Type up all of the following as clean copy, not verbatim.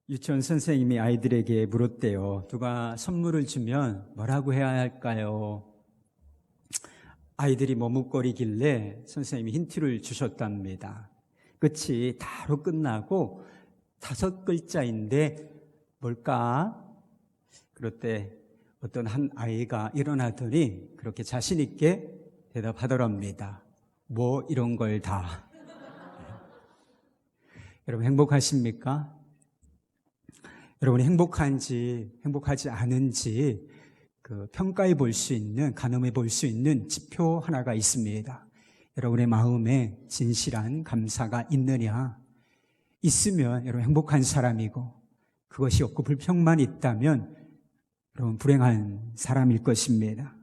유치원 선생님이 아이들에게 물었대요. 누가 선물을 주면 뭐라고 해야 할까요? 아이들이 머뭇거리길래 선생님이 힌트를 주셨답니다. 끝이 다로 끝나고 5글자인데 뭘까? 그럴 때 어떤 한 아이가 일어나더니 그렇게 자신 있게 대답하더랍니다. 뭐 이런 걸 다. 여러분 행복하십니까? 여러분이 행복한지 행복하지 않은지 평가해 볼 수 있는, 가늠해 볼 수 있는 지표 하나가 있습니다. 여러분의 마음에 진실한 감사가 있느냐? 있으면 여러분 행복한 사람이고, 그것이 없고 불평만 있다면 여러분 불행한 사람일 것입니다.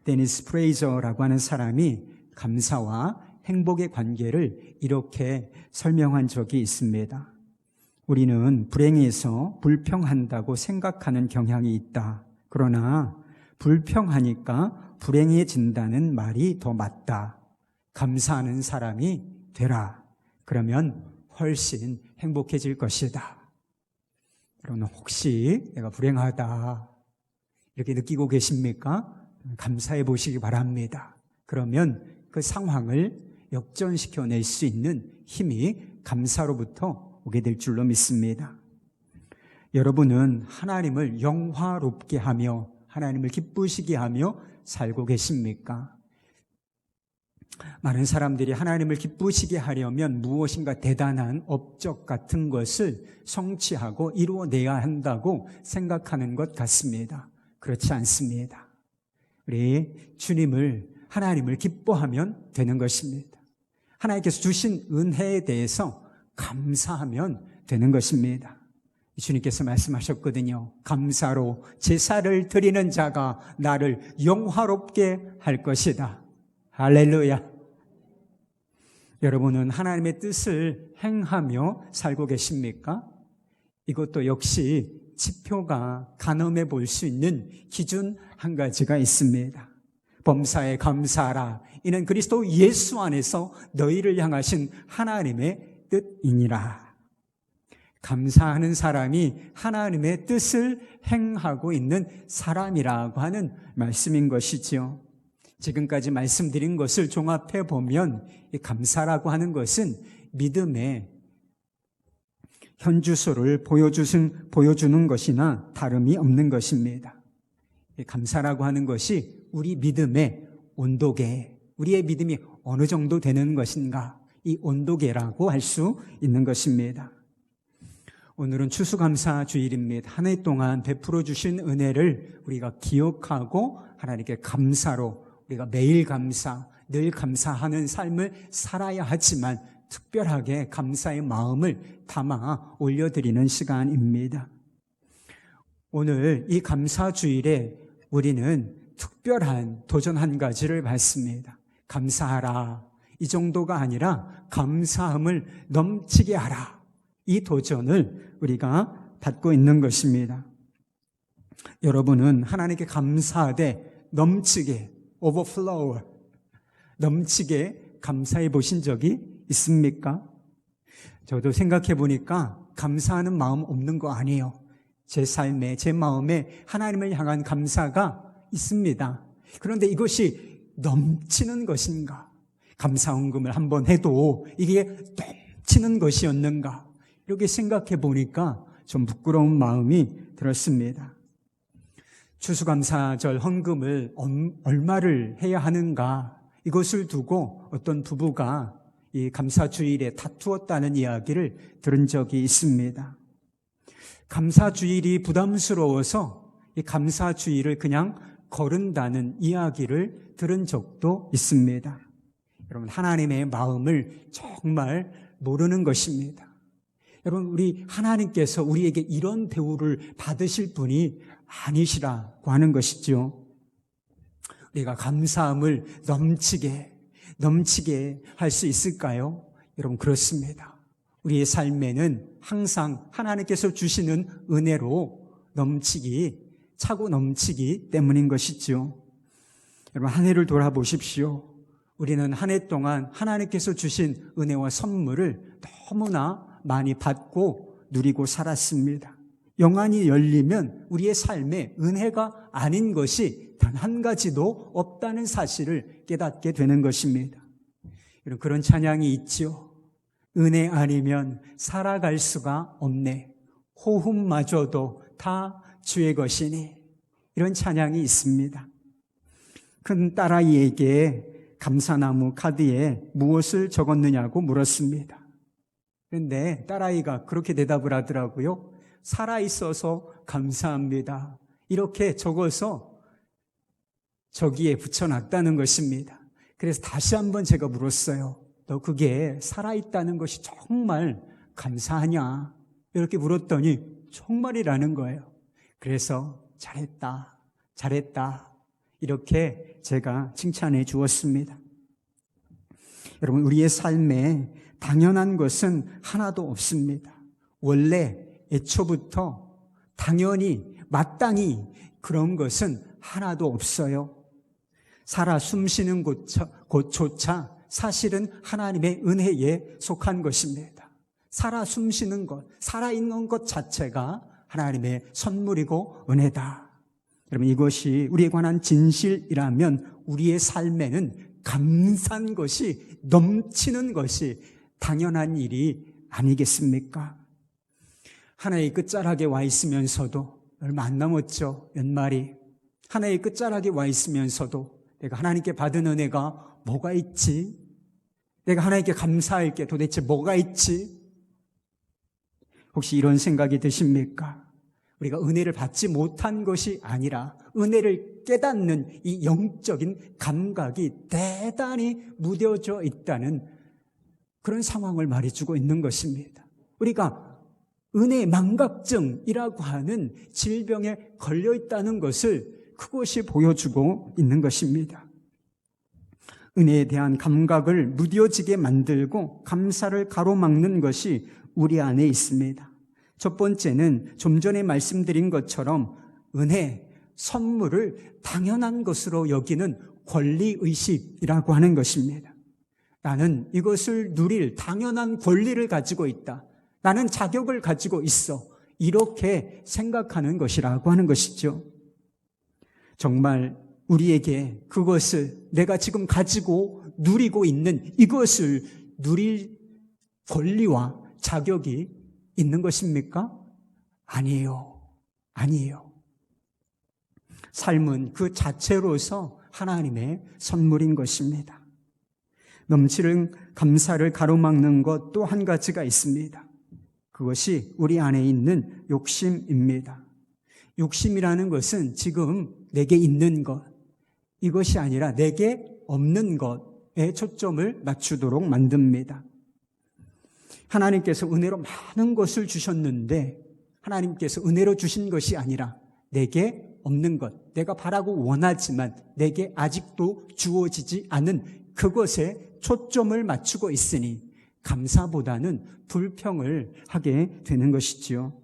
데니스 프레이저라고 하는 사람이 감사와 행복의 관계를 이렇게 설명한 적이 있습니다. 우리는 불행해서 불평한다고 생각하는 경향이 있다. 그러나 불평하니까 불행해진다는 말이 더 맞다. 감사하는 사람이 되라. 그러면 훨씬 행복해질 것이다. 여러분 혹시 내가 불행하다 이렇게 느끼고 계십니까? 감사해 보시기 바랍니다. 그러면 그 상황을 역전시켜낼 수 있는 힘이 감사로부터 오게 될 줄로 믿습니다. 여러분은 하나님을 영화롭게 하며 하나님을 기쁘시게 하며 살고 계십니까? 많은 사람들이 하나님을 기쁘시게 하려면 무엇인가 대단한 업적 같은 것을 성취하고 이루어내야 한다고 생각하는 것 같습니다. 그렇지 않습니다. 우리 주님을, 하나님을 기뻐하면 되는 것입니다. 하나님께서 주신 은혜에 대해서 감사하면 되는 것입니다. 주님께서 말씀하셨거든요. 감사로 제사를 드리는 자가 나를 영화롭게 할 것이다. 할렐루야. 여러분은 하나님의 뜻을 행하며 살고 계십니까? 이것도 역시 지표가 가늠해 볼 수 있는 기준 한 가지가 있습니다. 범사에 감사하라. 이는 그리스도 예수 안에서 너희를 향하신 하나님의 뜻이니라. 감사하는 사람이 하나님의 뜻을 행하고 있는 사람이라고 하는 말씀인 것이지요. 지금까지 말씀드린 것을 종합해 보면 이 감사라고 하는 것은 믿음의 현주소를 보여주는 것이나 다름이 없는 것입니다. 이 감사라고 하는 것이 우리 믿음의 온도계, 우리의 믿음이 어느 정도 되는 것인가, 이 온도계라고 할 수 있는 것입니다. 오늘은 추수감사주일입니다. 한 해 동안 베풀어 주신 은혜를 우리가 기억하고 하나님께 감사로 우리가 매일 감사, 늘 감사하는 삶을 살아야 하지만 특별하게 감사의 마음을 담아 올려드리는 시간입니다. 오늘 이 감사주일에 우리는 특별한 도전 한 가지를 받습니다. 감사하라. 이 정도가 아니라 감사함을 넘치게 하라. 이 도전을 우리가 받고 있는 것입니다. 여러분은 하나님께 감사하되 넘치게, overflow, 넘치게 감사해 보신 적이 있습니까? 저도 생각해 보니까 감사하는 마음 없는 거 아니에요. 제 삶에, 제 마음에 하나님을 향한 감사가 있습니다. 그런데 이것이 넘치는 것인가? 감사 헌금을 한번 해도 이게 넘치는 것이었는가? 이렇게 생각해 보니까 좀 부끄러운 마음이 들었습니다. 추수감사절 헌금을 얼마를 해야 하는가? 이것을 두고 어떤 부부가 이 감사주일에 다투었다는 이야기를 들은 적이 있습니다. 감사주일이 부담스러워서 이 감사주일을 그냥 거른다는 이야기를 들은 적도 있습니다. 여러분, 하나님의 마음을 정말 모르는 것입니다. 여러분, 우리 하나님께서 우리에게 이런 대우를 받으실 분이 아니시라고 하는 것이죠. 우리가 감사함을 넘치게 할 수 있을까요? 여러분, 그렇습니다. 우리의 삶에는 항상 하나님께서 주시는 은혜로 차고 넘치기 때문인 것이죠. 여러분, 한 해를 돌아보십시오. 우리는 한 해 동안 하나님께서 주신 은혜와 선물을 너무나 많이 받고 누리고 살았습니다. 영안이 열리면 우리의 삶에 은혜가 아닌 것이 단 한 가지도 없다는 사실을 깨닫게 되는 것입니다. 그런 찬양이 있죠. 은혜 아니면 살아갈 수가 없네. 호흡마저도 다 주의 것이니. 이런 찬양이 있습니다. 큰 딸아이에게 감사나무 카드에 무엇을 적었느냐고 물었습니다. 그런데 딸아이가 그렇게 대답을 하더라고요. 살아있어서 감사합니다. 이렇게 적어서 저기에 붙여놨다는 것입니다. 그래서 다시 한번 제가 물었어요. 너 그게 살아있다는 것이 정말 감사하냐? 이렇게 물었더니 정말이라는 거예요. 그래서 잘했다. 이렇게 제가 칭찬해 주었습니다. 여러분, 우리의 삶에 당연한 것은 하나도 없습니다. 원래 애초부터 당연히 마땅히 그런 것은 하나도 없어요. 살아 숨쉬는 곳조차 사실은 하나님의 은혜에 속한 것입니다. 살아 숨쉬는 것, 살아있는 것 자체가 하나님의 선물이고 은혜다. 여러분, 이것이 우리에 관한 진실이라면 우리의 삶에는 감사한 것이 넘치는 것이 당연한 일이 아니겠습니까? 하나의 끝자락에 와 있으면서도 얼마 안 남았죠. 연말이. 하나의 끝자락에 와 있으면서도 내가 하나님께 받은 은혜가 뭐가 있지? 내가 하나님께 감사할 게 도대체 뭐가 있지? 혹시 이런 생각이 드십니까? 우리가 은혜를 받지 못한 것이 아니라 은혜를 깨닫는 이 영적인 감각이 대단히 무뎌져 있다는 그런 상황을 말해주고 있는 것입니다. 우리가 은혜 망각증이라고 하는 질병에 걸려 있다는 것을 그것이 보여주고 있는 것입니다. 은혜에 대한 감각을 무뎌지게 만들고 감사를 가로막는 것이 우리 안에 있습니다. 첫 번째는 좀 전에 말씀드린 것처럼 은혜, 선물을 당연한 것으로 여기는 권리의식이라고 하는 것입니다. 나는 이것을 누릴 당연한 권리를 가지고 있다. 나는 자격을 가지고 있어. 이렇게 생각하는 것이라고 하는 것이죠. 정말 우리에게 그것을 내가 지금 가지고 누리고 있는 이것을 누릴 권리와 자격이 있는 것입니까? 아니에요. 삶은 그 자체로서 하나님의 선물인 것입니다. 넘치는 감사를 가로막는 것 또 한 가지가 있습니다. 그것이 우리 안에 있는 욕심입니다. 욕심이라는 것은 지금 내게 있는 것, 이것이 아니라 내게 없는 것에 초점을 맞추도록 만듭니다. 하나님께서 은혜로 많은 것을 주셨는데 하나님께서 은혜로 주신 것이 아니라 내게 없는 것, 내가 바라고 원하지만 내게 아직도 주어지지 않은 그것에 초점을 맞추고 있으니 감사보다는 불평을 하게 되는 것이지요.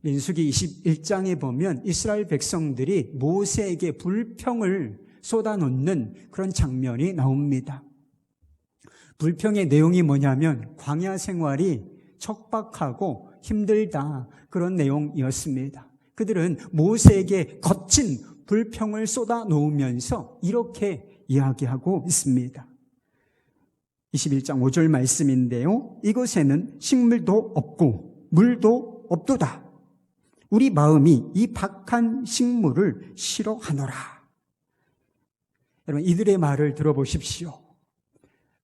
민수기 21장에 보면 이스라엘 백성들이 모세에게 불평을 쏟아놓는 그런 장면이 나옵니다. 불평의 내용이 뭐냐면 광야 생활이 척박하고 힘들다, 그런 내용이었습니다. 그들은 모세에게 거친 불평을 쏟아놓으면서 이렇게 이야기하고 있습니다. 21장 5절 말씀인데요. 이곳에는 식물도 없고 물도 없도다. 우리 마음이 이 박한 식물을 싫어하노라. 여러분, 이들의 말을 들어보십시오.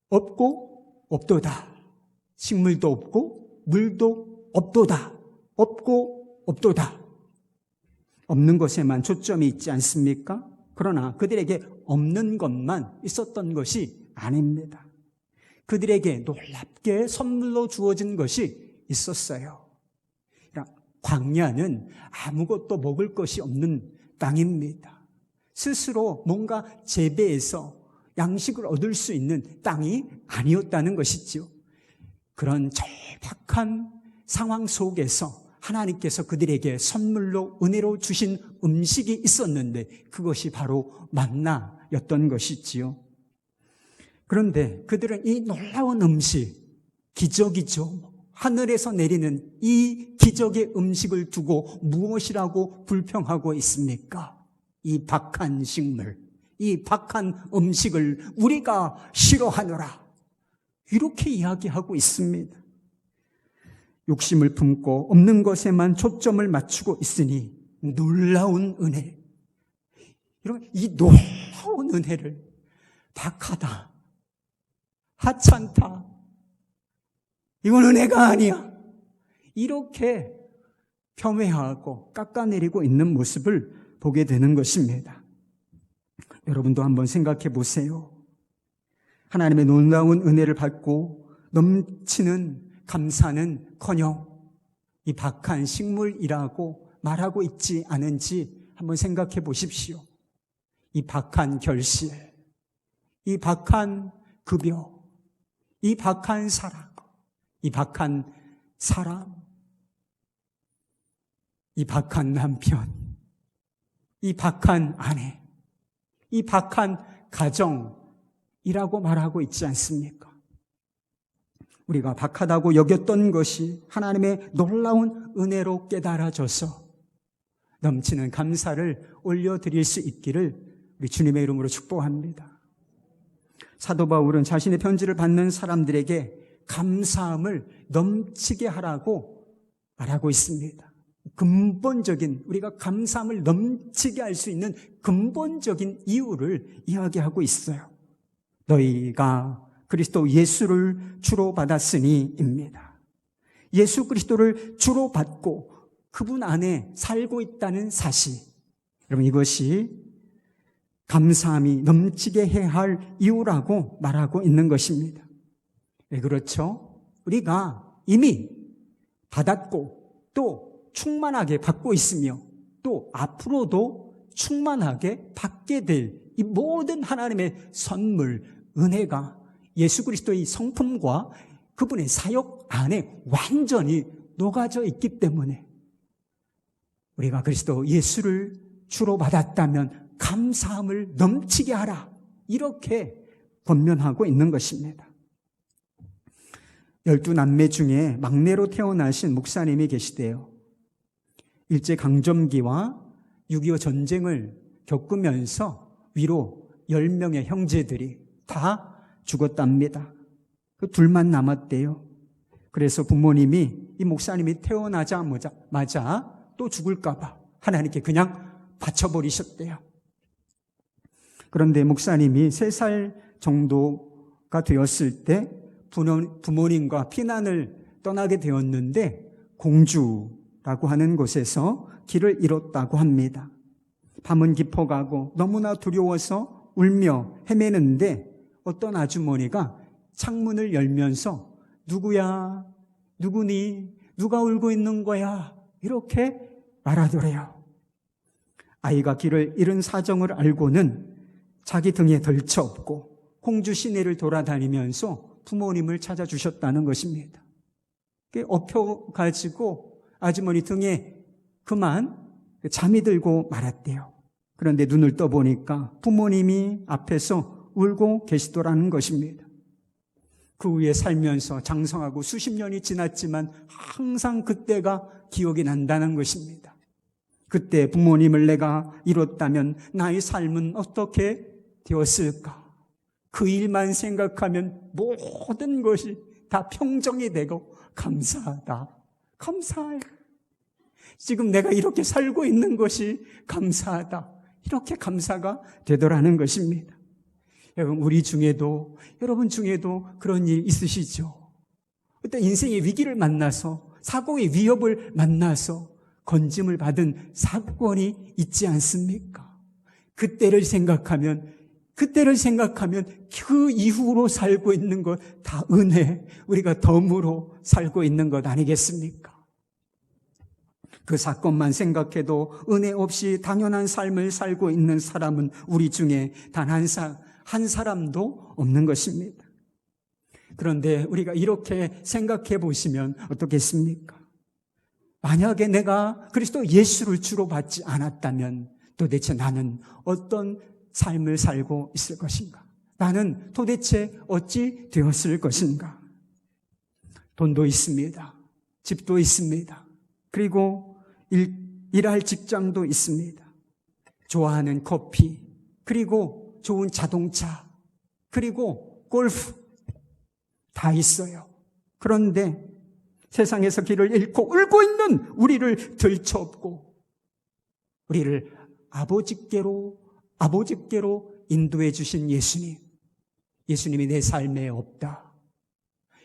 없고 없도다. 식물도 없고 물도 없도다. 없고 없도다. 없는 것에만 초점이 있지 않습니까? 그러나 그들에게 없는 것만 있었던 것이 아닙니다. 그들에게 놀랍게 선물로 주어진 것이 있었어요. 광야는 아무것도 먹을 것이 없는 땅입니다. 스스로 뭔가 재배해서 양식을 얻을 수 있는 땅이 아니었다는 것이죠. 그런 절박한 상황 속에서 하나님께서 그들에게 선물로 은혜로 주신 음식이 있었는데 그것이 바로 만나였던 것이지요. 그런데 그들은 이 놀라운 음식, 기적이죠. 하늘에서 내리는 이 기적의 음식을 두고 무엇이라고 불평하고 있습니까? 이 박한 식물, 이 박한 음식을 우리가 싫어하노라. 이렇게 이야기하고 있습니다. 욕심을 품고 없는 것에만 초점을 맞추고 있으니 놀라운 은혜. 이 놀라운 은혜를 박하다, 하찮다, 이건 은혜가 아니야, 이렇게 폄훼하고 깎아내리고 있는 모습을 보게 되는 것입니다. 여러분도 한번 생각해 보세요. 하나님의 놀라운 은혜를 받고 넘치는 감사는커녕 이 박한 식물이라고 말하고 있지 않은지 한번 생각해 보십시오. 이 박한 결실, 이 박한 급여, 이 박한 사랑, 이 박한 사람, 이 박한 남편, 이 박한 아내, 이 박한 가정이라고 말하고 있지 않습니까? 우리가 박하다고 여겼던 것이 하나님의 놀라운 은혜로 깨달아져서 넘치는 감사를 올려드릴 수 있기를 우리 주님의 이름으로 축복합니다. 사도 바울은 자신의 편지를 받는 사람들에게 감사함을 넘치게 하라고 말하고 있습니다. 근본적인, 우리가 감사함을 넘치게 할 수 있는 근본적인 이유를 이야기하고 있어요. 너희가 그리스도 예수를 주로 받았으니입니다. 예수 그리스도를 주로 받고 그분 안에 살고 있다는 사실, 여러분, 이것이 감사함이 넘치게 해야 할 이유라고 말하고 있는 것입니다. 왜 그렇죠? 우리가 이미 받았고 또 충만하게 받고 있으며 또 앞으로도 충만하게 받게 될 이 모든 하나님의 선물, 은혜가 예수 그리스도의 성품과 그분의 사역 안에 완전히 녹아져 있기 때문에 우리가 그리스도 예수를 주로 받았다면 감사함을 넘치게 하라, 이렇게 권면하고 있는 것입니다. 12남매 중에 막내로 태어나신 목사님이 계시대요. 일제강점기와 6.25 전쟁을 겪으면서 위로 10명의 형제들이 다 죽었답니다. 그 둘만 남았대요. 그래서 부모님이 이 목사님이 태어나자마자 또 죽을까봐 하나님께 그냥 바쳐버리셨대요. 그런데 목사님이 3살 정도가 되었을 때 부모님과 피난을 떠나게 되었는데 공주라고 하는 곳에서 길을 잃었다고 합니다. 밤은 깊어가고 너무나 두려워서 울며 헤매는데 어떤 아주머니가 창문을 열면서 누구야? 누구니? 누가 울고 있는 거야? 이렇게 말하더래요. 아이가 길을 잃은 사정을 알고는 자기 등에 덜쳐업고 공주 시내를 돌아다니면서 부모님을 찾아주셨다는 것입니다. 엎혀가지고 아주머니 등에 그만 잠이 들고 말았대요. 그런데 눈을 떠보니까 부모님이 앞에서 울고 계시더라는 것입니다. 그 후에 살면서 장성하고 수십 년이 지났지만 항상 그때가 기억이 난다는 것입니다. 그때 부모님을 내가 잃었다면 나의 삶은 어떻게 되었을까? 그 일만 생각하면 모든 것이 다 평정이 되고 감사하다. 감사해. 지금 내가 이렇게 살고 있는 것이 감사하다. 이렇게 감사가 되더라는 것입니다. 여러분, 우리 중에도, 여러분 중에도 그런 일 있으시죠? 그때 인생의 위기를 만나서, 사고의 위협을 만나서 건짐을 받은 사건이 있지 않습니까? 그때를 생각하면 그 이후로 살고 있는 것 다 은혜, 우리가 덤으로 살고 있는 것 아니겠습니까? 그 사건만 생각해도 은혜 없이 당연한 삶을 살고 있는 사람은 우리 중에 단 한 사람도 없는 것입니다. 그런데 우리가 이렇게 생각해 보시면 어떻겠습니까? 만약에 내가 그리스도 예수를 주로 받지 않았다면 도대체 나는 어떤 삶을 살고 있을 것인가? 나는 도대체 어찌 되었을 것인가? 돈도 있습니다. 집도 있습니다. 그리고 일할 직장도 있습니다. 좋아하는 커피, 그리고 좋은 자동차, 그리고 골프 다 있어요. 그런데 세상에서 길을 잃고 울고 있는 우리를 들쳐업고 우리를 아버지께로 인도해 주신 예수님이 내 삶에 없다.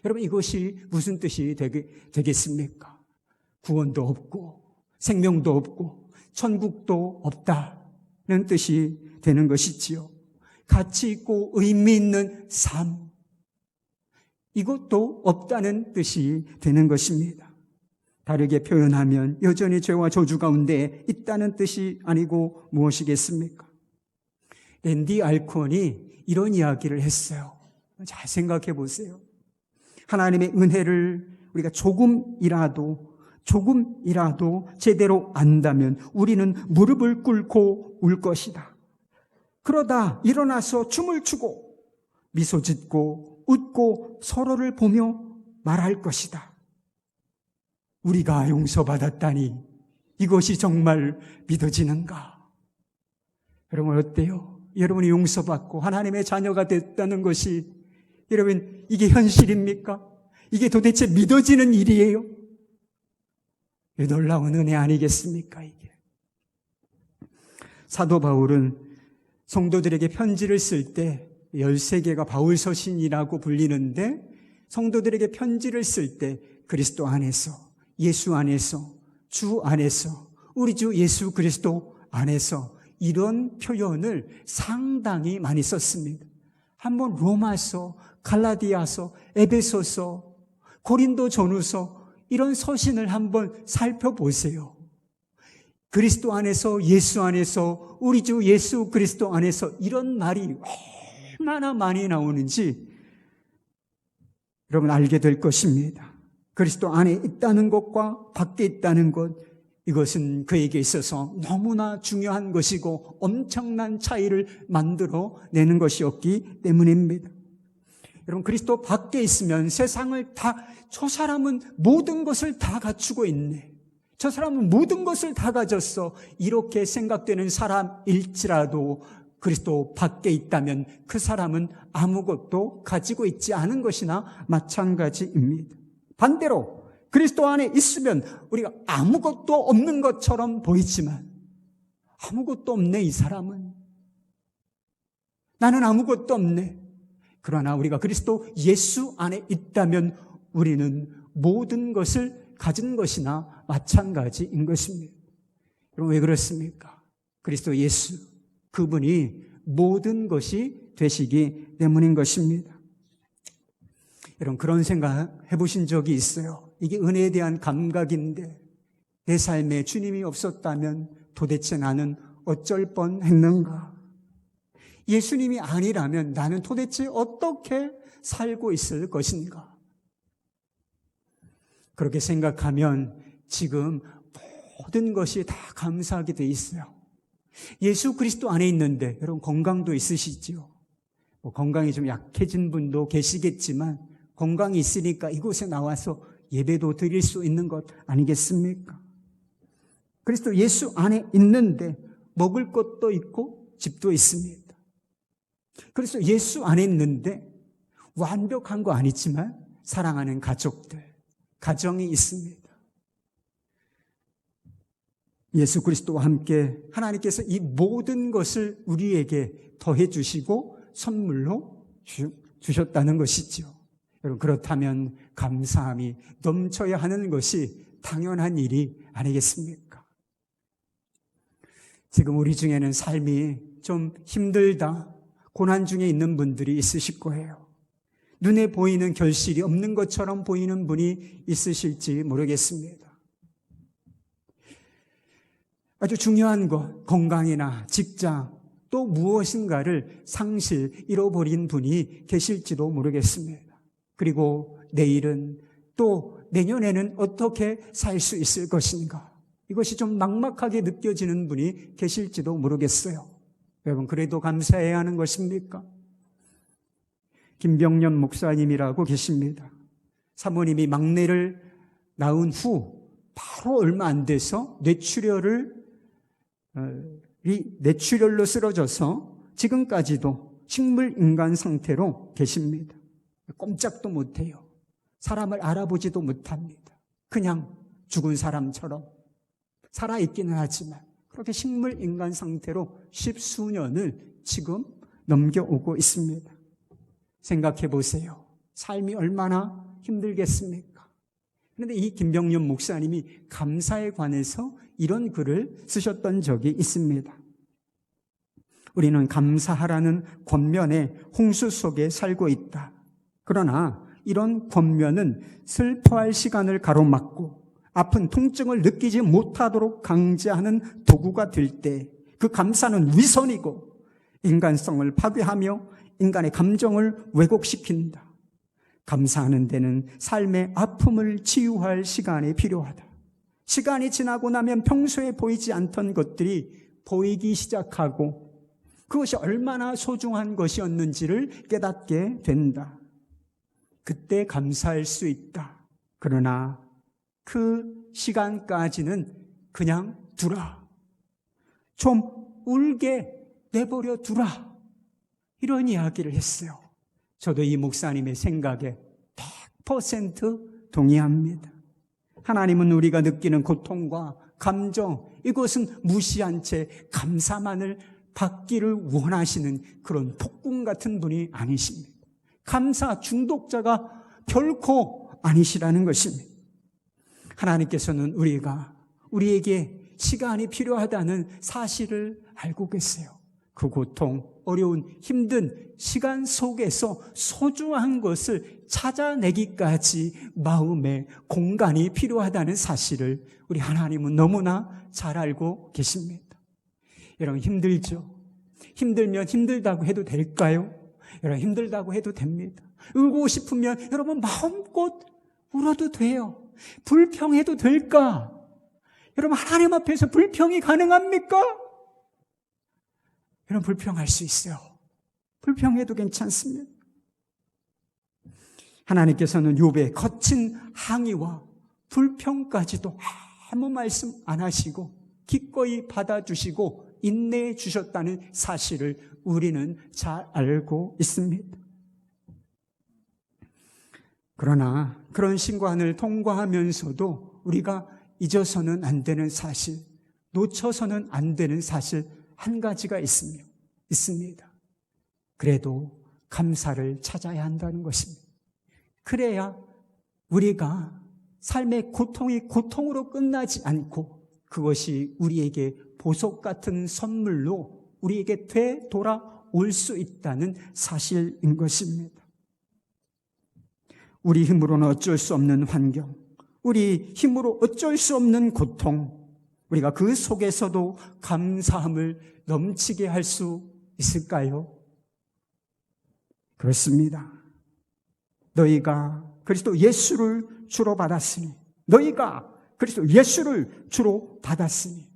여러분, 이것이 무슨 뜻이 되겠습니까? 구원도 없고 생명도 없고 천국도 없다는 뜻이 되는 것이지요. 가치 있고 의미 있는 삶, 이것도 없다는 뜻이 되는 것입니다. 다르게 표현하면 여전히 죄와 저주 가운데 있다는 뜻이 아니고 무엇이겠습니까? 랜디 알콘이 이런 이야기를 했어요. 잘 생각해 보세요. 하나님의 은혜를 우리가 조금이라도 제대로 안다면 우리는 무릎을 꿇고 울 것이다. 그러다 일어나서 춤을 추고 미소 짓고 웃고 서로를 보며 말할 것이다. 우리가 용서받았다니 이것이 정말 믿어지는가? 여러분 어때요? 여러분이 용서받고 하나님의 자녀가 됐다는 것이 여러분 이게 현실입니까? 이게 도대체 믿어지는 일이에요? 놀라운 은혜 아니겠습니까? 이게 사도 바울은 성도들에게 편지를 쓸 때 13개가 바울서신이라고 불리는데 성도들에게 편지를 쓸 때 그리스도 안에서, 예수 안에서, 주 안에서, 우리 주 예수 그리스도 안에서 이런 표현을 상당히 많이 썼습니다. 한번 로마서, 갈라디아서, 에베소서, 고린도전후서 이런 서신을 한번 살펴보세요. 그리스도 안에서, 예수 안에서, 우리 주 예수 그리스도 안에서 이런 말이 얼마나 많이 나오는지 여러분 알게 될 것입니다. 그리스도 안에 있다는 것과 밖에 있다는 것, 이것은 그에게 있어서 너무나 중요한 것이고 엄청난 차이를 만들어내는 것이었기 때문입니다. 여러분 그리스도 밖에 있으면 세상을 저 사람은 모든 것을 다 갖추고 있네, 저 사람은 모든 것을 다 가졌어, 이렇게 생각되는 사람일지라도 그리스도 밖에 있다면 그 사람은 아무것도 가지고 있지 않은 것이나 마찬가지입니다. 반대로 그리스도 안에 있으면 우리가 아무것도 없는 것처럼 보이지만 아무것도 없네, 이 사람은. 나는 아무것도 없네. 그러나 우리가 그리스도 예수 안에 있다면 우리는 모든 것을 가진 것이나 마찬가지인 것입니다. 여러분 왜 그렇습니까? 그리스도 예수, 그분이 모든 것이 되시기 때문인 것입니다. 여러분 그런 생각 해보신 적이 있어요? 이게 은혜에 대한 감각인데 내 삶에 주님이 없었다면 도대체 나는 어쩔 뻔했는가? 예수님이 아니라면 나는 도대체 어떻게 살고 있을 것인가? 그렇게 생각하면 지금 모든 것이 다 감사하게 돼 있어요. 예수 그리스도 안에 있는데 여러분 건강도 있으시지요? 건강이 좀 약해진 분도 계시겠지만 건강이 있으니까 이곳에 나와서 예배도 드릴 수 있는 것 아니겠습니까? 그리스도 예수 안에 있는데 먹을 것도 있고 집도 있습니다. 그래서 예수 안에 있는데 완벽한 거 아니지만 사랑하는 가족들, 가정이 있습니다. 예수 그리스도와 함께 하나님께서 이 모든 것을 우리에게 더해 주시고 선물로 주셨다는 것이죠. 여러분 그렇다면 감사함이 넘쳐야 하는 것이 당연한 일이 아니겠습니까? 지금 우리 중에는 삶이 좀 힘들다, 고난 중에 있는 분들이 있으실 거예요. 눈에 보이는 결실이 없는 것처럼 보이는 분이 있으실지 모르겠습니다. 아주 중요한 것, 건강이나 직장, 또 무엇인가를 잃어버린 분이 계실지도 모르겠습니다. 그리고 내일은 또 내년에는 어떻게 살 수 있을 것인가? 이것이 좀 막막하게 느껴지는 분이 계실지도 모르겠어요. 여러분 그래도 감사해야 하는 것입니까? 김병년 목사님이라고 계십니다. 사모님이 막내를 낳은 후 바로 얼마 안 돼서 뇌출혈로 쓰러져서 지금까지도 식물인간 상태로 계십니다. 꼼짝도 못해요. 사람을 알아보지도 못합니다. 그냥 죽은 사람처럼 살아있기는 하지만 그렇게 식물인간 상태로 십수년을 지금 넘겨오고 있습니다. 생각해 보세요. 삶이 얼마나 힘들겠습니까? 그런데 이 김병년 목사님이 감사에 관해서 이런 글을 쓰셨던 적이 있습니다. 우리는 감사하라는 권면의 홍수 속에 살고 있다. 그러나 이런 권면은 슬퍼할 시간을 가로막고 아픈 통증을 느끼지 못하도록 강제하는 도구가 될 때 그 감사는 위선이고 인간성을 파괴하며 인간의 감정을 왜곡시킨다. 감사하는 데는 삶의 아픔을 치유할 시간이 필요하다. 시간이 지나고 나면 평소에 보이지 않던 것들이 보이기 시작하고 그것이 얼마나 소중한 것이었는지를 깨닫게 된다. 그때 감사할 수 있다. 그러나 그 시간까지는 그냥 두라. 좀 울게 내버려 두라. 이런 이야기를 했어요. 저도 이 목사님의 생각에 100% 동의합니다. 하나님은 우리가 느끼는 고통과 감정, 이것은 무시한 채 감사만을 받기를 원하시는 그런 폭군 같은 분이 아니십니다. 감사 중독자가 결코 아니시라는 것입니다. 하나님께서는 우리에게 시간이 필요하다는 사실을 알고 계세요. 그 고통, 어려운, 힘든 시간 속에서 소중한 것을 찾아내기까지 마음의 공간이 필요하다는 사실을 우리 하나님은 너무나 잘 알고 계십니다. 여러분 힘들죠? 힘들면 힘들다고 해도 될까요? 여러분 힘들다고 해도 됩니다. 울고 싶으면 여러분 마음껏 울어도 돼요. 불평해도 될까? 여러분 하나님 앞에서 불평이 가능합니까? 여러분 불평할 수 있어요. 불평해도 괜찮습니다. 하나님께서는 욥의 거친 항의와 불평까지도 아무 말씀 안 하시고 기꺼이 받아주시고 인내해 주셨다는 사실을 우리는 잘 알고 있습니다. 그러나 그런 신관을 통과하면서도 우리가 잊어서는 안 되는 사실, 놓쳐서는 안 되는 사실 한 가지가 있습니다. 그래도 감사를 찾아야 한다는 것입니다. 그래야 우리가 삶의 고통이 고통으로 끝나지 않고 그것이 우리에게 보석 같은 선물로 우리에게 되돌아올 수 있다는 사실인 것입니다. 우리 힘으로는 어쩔 수 없는 환경, 우리 힘으로 어쩔 수 없는 고통, 우리가 그 속에서도 감사함을 넘치게 할 수 있을까요? 그렇습니다. 너희가 그리스도 예수를 주로 받았으니, 너희가 그리스도 예수를 주로 받았으니,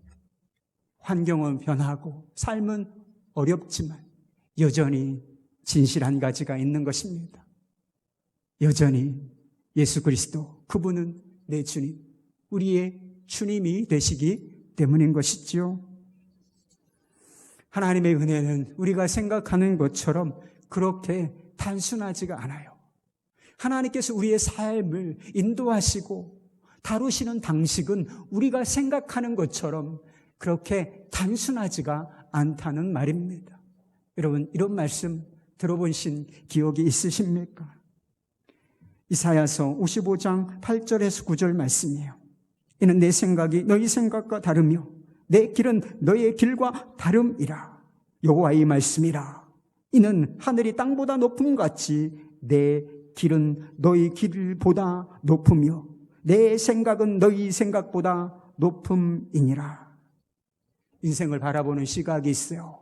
환경은 변하고 삶은 어렵지만 여전히 진실 한 가지가 있는 것입니다. 여전히 예수 그리스도, 그분은 내 주님, 우리의 주님이 되시기 때문인 것이지요. 하나님의 은혜는 우리가 생각하는 것처럼 그렇게 단순하지가 않아요. 하나님께서 우리의 삶을 인도하시고 다루시는 방식은 우리가 생각하는 것처럼 그렇게 단순하지가 않다는 말입니다. 여러분 이런 말씀 들어보신 기억이 있으십니까? 이사야서 55장 8절에서 9절 말씀이에요. 이는 내 생각이 너희 생각과 다르며 내 길은 너희의 길과 다름이라. 여호와의 말씀이라. 이는 하늘이 땅보다 높음 같이 내 길은 너희 길보다 높으며 내 생각은 너희 생각보다 높음이니라. 인생을 바라보는 시각이 있어요.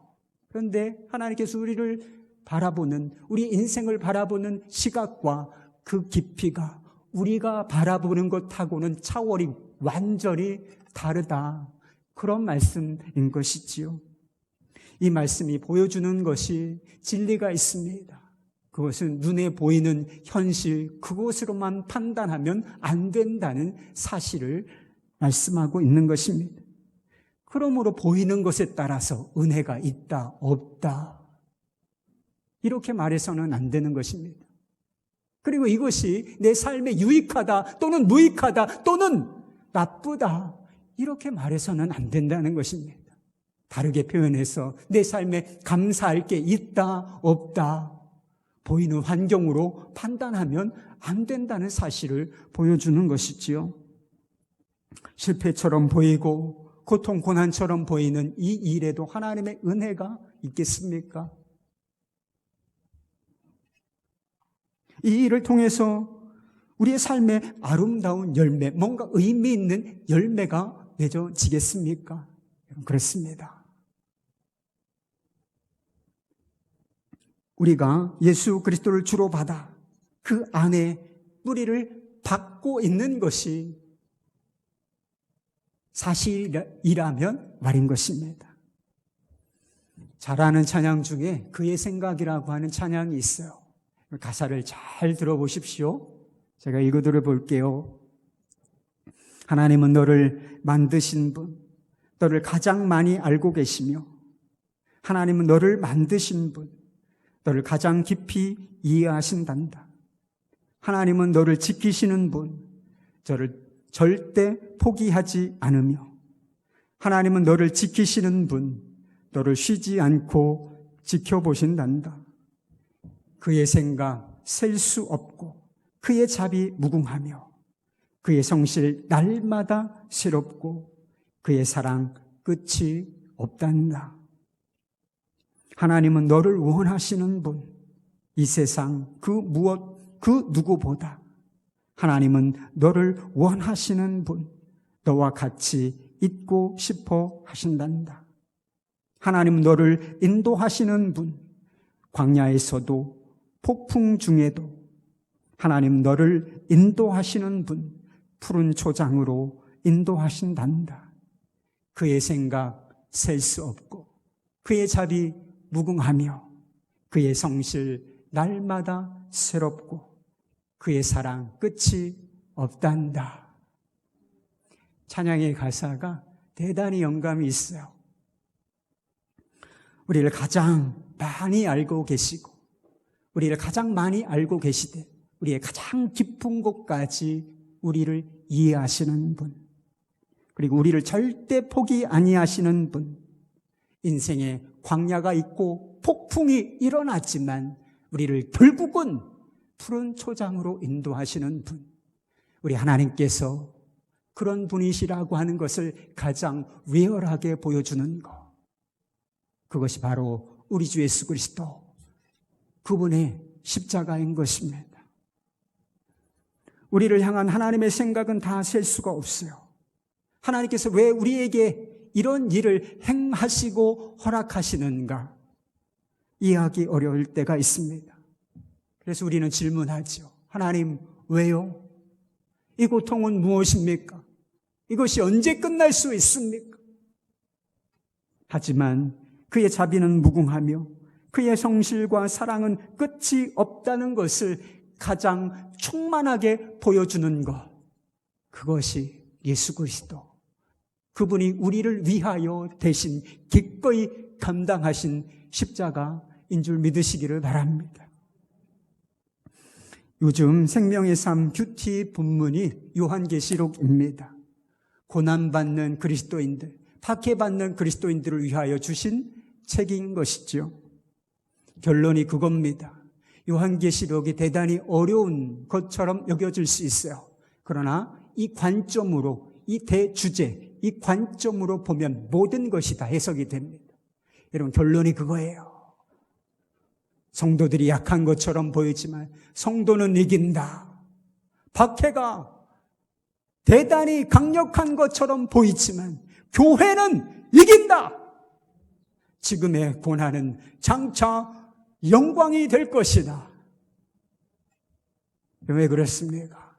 그런데 하나님께서 우리를 바라보는, 우리 인생을 바라보는 시각과 그 깊이가 우리가 바라보는 것하고는 차원이 완전히 다르다. 그런 말씀인 것이지요. 이 말씀이 보여주는 것이 진리가 있습니다. 그것은 눈에 보이는 현실, 그것으로만 판단하면 안 된다는 사실을 말씀하고 있는 것입니다. 그러므로 보이는 것에 따라서 은혜가 있다, 없다, 이렇게 말해서는 안 되는 것입니다. 그리고 이것이 내 삶에 유익하다 또는 무익하다 또는 나쁘다, 이렇게 말해서는 안 된다는 것입니다. 다르게 표현해서 내 삶에 감사할 게 있다, 없다, 보이는 환경으로 판단하면 안 된다는 사실을 보여주는 것이지요. 실패처럼 보이고 고통, 고난처럼 보이는 이 일에도 하나님의 은혜가 있겠습니까? 이 일을 통해서 우리의 삶에 아름다운 열매, 뭔가 의미 있는 열매가 맺어지겠습니까? 그렇습니다. 우리가 예수 그리스도를 주로 받아 그 안에 뿌리를 받고 있는 것이 사실이라면 말인 것입니다. 잘 아는 찬양 중에 그의 생각이라고 하는 찬양이 있어요. 가사를 잘 들어보십시오. 제가 읽어드려 볼게요. 하나님은 너를 만드신 분, 너를 가장 많이 알고 계시며, 하나님은 너를 만드신 분, 너를 가장 깊이 이해하신단다. 하나님은 너를 지키시는 분, 저를 절대 포기하지 않으며, 하나님은 너를 지키시는 분, 너를 쉬지 않고 지켜보신단다. 그의 생각 셀 수 없고 그의 자비 무궁하며 그의 성실 날마다 새롭고 그의 사랑 끝이 없단다. 하나님은 너를 원하시는 분, 이 세상 그 무엇 그 누구보다 하나님은 너를 원하시는 분, 너와 같이 있고 싶어 하신단다. 하나님은 너를 인도하시는 분, 광야에서도 폭풍 중에도 하나님 너를 인도하시는 분, 푸른 초장으로 인도하신단다. 그의 생각 셀 수 없고 그의 자비 무궁하며 그의 성실 날마다 새롭고 그의 사랑 끝이 없단다. 찬양의 가사가 대단히 영감이 있어요. 우리를 가장 많이 알고 계시고 우리를 가장 많이 알고 계시되 우리의 가장 깊은 곳까지 우리를 이해하시는 분, 그리고 우리를 절대 포기 아니하시는 분, 인생에 광야가 있고 폭풍이 일어났지만 우리를 결국은 푸른 초장으로 인도하시는 분, 우리 하나님께서 그런 분이시라고 하는 것을 가장 리얼하게 보여주는 것, 그것이 바로 우리 주 예수 그리스도, 그분의 십자가인 것입니다. 우리를 향한 하나님의 생각은 다 셀 수가 없어요. 하나님께서 왜 우리에게 이런 일을 행하시고 허락하시는가 이해하기 어려울 때가 있습니다. 그래서 우리는 질문하죠. 하나님, 왜요? 이 고통은 무엇입니까? 이것이 언제 끝날 수 있습니까? 하지만 그의 자비는 무궁하며 그의 성실과 사랑은 끝이 없다는 것을 가장 충만하게 보여주는 것, 그것이 예수 그리스도, 그분이 우리를 위하여 대신 기꺼이 감당하신 십자가인 줄 믿으시기를 바랍니다. 요즘 생명의 삶 큐티 본문이 요한계시록입니다. 고난받는 그리스도인들, 박해받는 그리스도인들을 위하여 주신 책인 것이죠. 결론이 그겁니다. 요한계시록이 대단히 어려운 것처럼 여겨질 수 있어요. 그러나 이 관점으로, 이 대주제, 이 관점으로 보면 모든 것이 다 해석이 됩니다. 여러분, 결론이 그거예요. 성도들이 약한 것처럼 보이지만 성도는 이긴다. 박해가 대단히 강력한 것처럼 보이지만 교회는 이긴다. 지금의 고난은 장차 영광이 될 것이다. 왜 그렇습니까?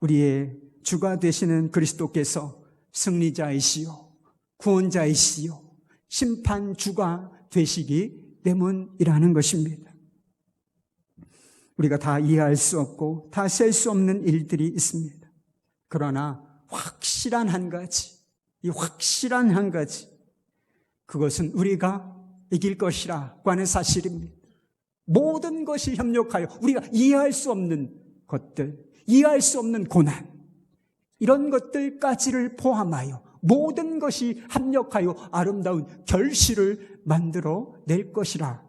우리의 주가 되시는 그리스도께서 승리자이시요, 구원자이시요, 심판주가 되시기 때문이라는 것입니다. 우리가 다 이해할 수 없고 다 셀 수 없는 일들이 있습니다. 그러나 확실한 한 가지, 이 확실한 한 가지, 그것은 우리가 이길 것이라고 하는 사실입니다. 모든 것이 협력하여 우리가 이해할 수 없는 것들, 이해할 수 없는 고난, 이런 것들까지를 포함하여 모든 것이 합력하여 아름다운 결실을 만들어 낼 것이라.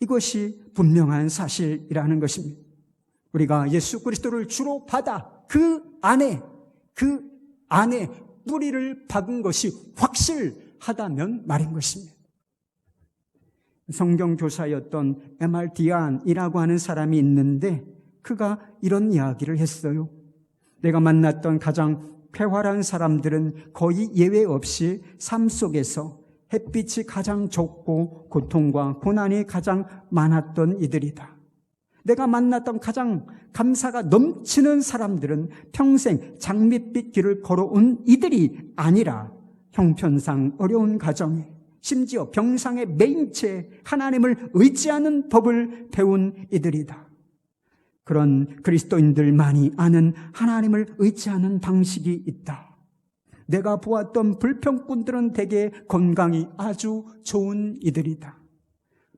이것이 분명한 사실이라는 것입니다. 우리가 예수 그리스도를 주로 받아 그 안에 뿌리를 박은 것이 확실하다면 말인 것입니다. 성경교사였던 M.R. 디안이라고 하는 사람이 있는데 그가 이런 이야기를 했어요. 내가 만났던 가장 쾌활한 사람들은 거의 예외 없이 삶 속에서 햇빛이 가장 적고 고통과 고난이 가장 많았던 이들이다. 내가 만났던 가장 감사가 넘치는 사람들은 평생 장밋빛 길을 걸어온 이들이 아니라 형편상 어려운 가정에 심지어 병상에 매인 채 하나님을 의지하는 법을 배운 이들이다. 그런 그리스도인들만이 아는 하나님을 의지하는 방식이 있다. 내가 보았던 불평꾼들은 대개 건강이 아주 좋은 이들이다.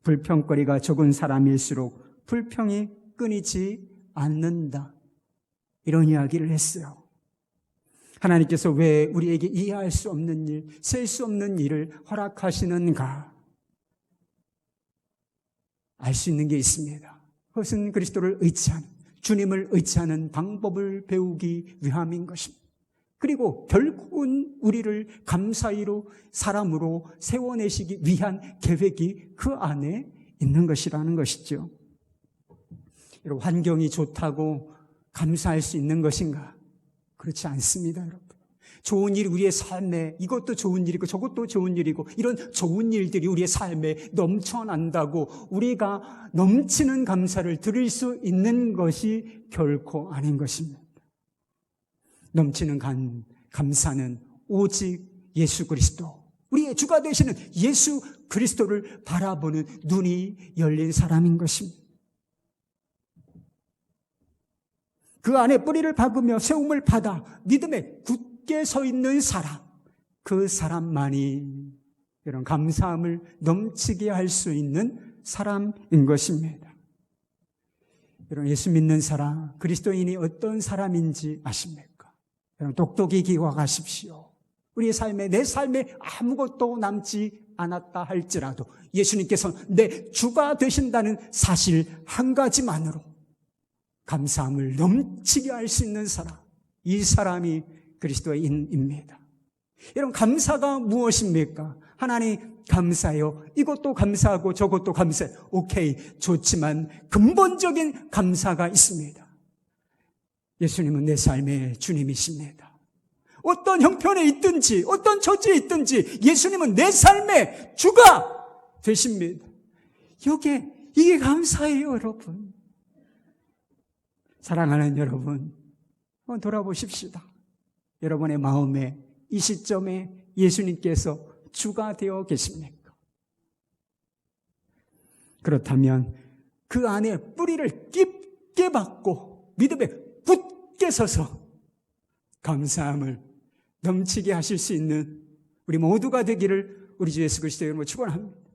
불평거리가 적은 사람일수록 불평이 끊이지 않는다. 이런 이야기를 했어요. 하나님께서 왜 우리에게 이해할 수 없는 일, 셀 수 없는 일을 허락하시는가? 알 수 있는 게 있습니다. 그것은 그리스도를 의지하는, 주님을 의지하는 방법을 배우기 위함인 것입니다. 그리고 결국은 우리를 감사히로 사람으로 세워내시기 위한 계획이 그 안에 있는 것이라는 것이죠. 여러분, 환경이 좋다고 감사할 수 있는 것인가? 그렇지 않습니다, 여러분. 좋은 일이 우리의 삶에, 이것도 좋은 일이고 저것도 좋은 일이고 이런 좋은 일들이 우리의 삶에 넘쳐난다고 우리가 넘치는 감사를 드릴 수 있는 것이 결코 아닌 것입니다. 넘치는 감사는 오직 예수 그리스도, 우리의 주가 되시는 예수 그리스도를 바라보는 눈이 열린 사람인 것입니다. 그 안에 뿌리를 박으며 세움을 받아 믿음에 굳게 서 있는 사람, 그 사람만이 이런 감사함을 넘치게 할 수 있는 사람인 것입니다. 여러분, 예수 믿는 사람, 그리스도인이 어떤 사람인지 아십니까? 여러분, 똑똑히 기억하십시오. 우리의 삶에, 내 삶에 아무것도 남지 않았다 할지라도 예수님께서는 내 주가 되신다는 사실 한 가지만으로 감사함을 넘치게 할 수 있는 사람, 이 사람이 그리스도인입니다. 여러분, 감사가 무엇입니까? 하나님 감사해요. 이것도 감사하고 저것도 감사해요. 오케이, 좋지만 근본적인 감사가 있습니다. 예수님은 내 삶의 주님이십니다. 어떤 형편에 있든지 어떤 처지에 있든지 예수님은 내 삶의 주가 되십니다. 이게 감사해요, 여러분. 사랑하는 여러분, 한번 돌아보십시다. 여러분의 마음에 이 시점에 예수님께서 주가 되어 계십니까? 그렇다면 그 안에 뿌리를 깊게 박고 믿음에 굳게 서서 감사함을 넘치게 하실 수 있는 우리 모두가 되기를 우리 주 예수 그리스도의 이름으로 축원합니다.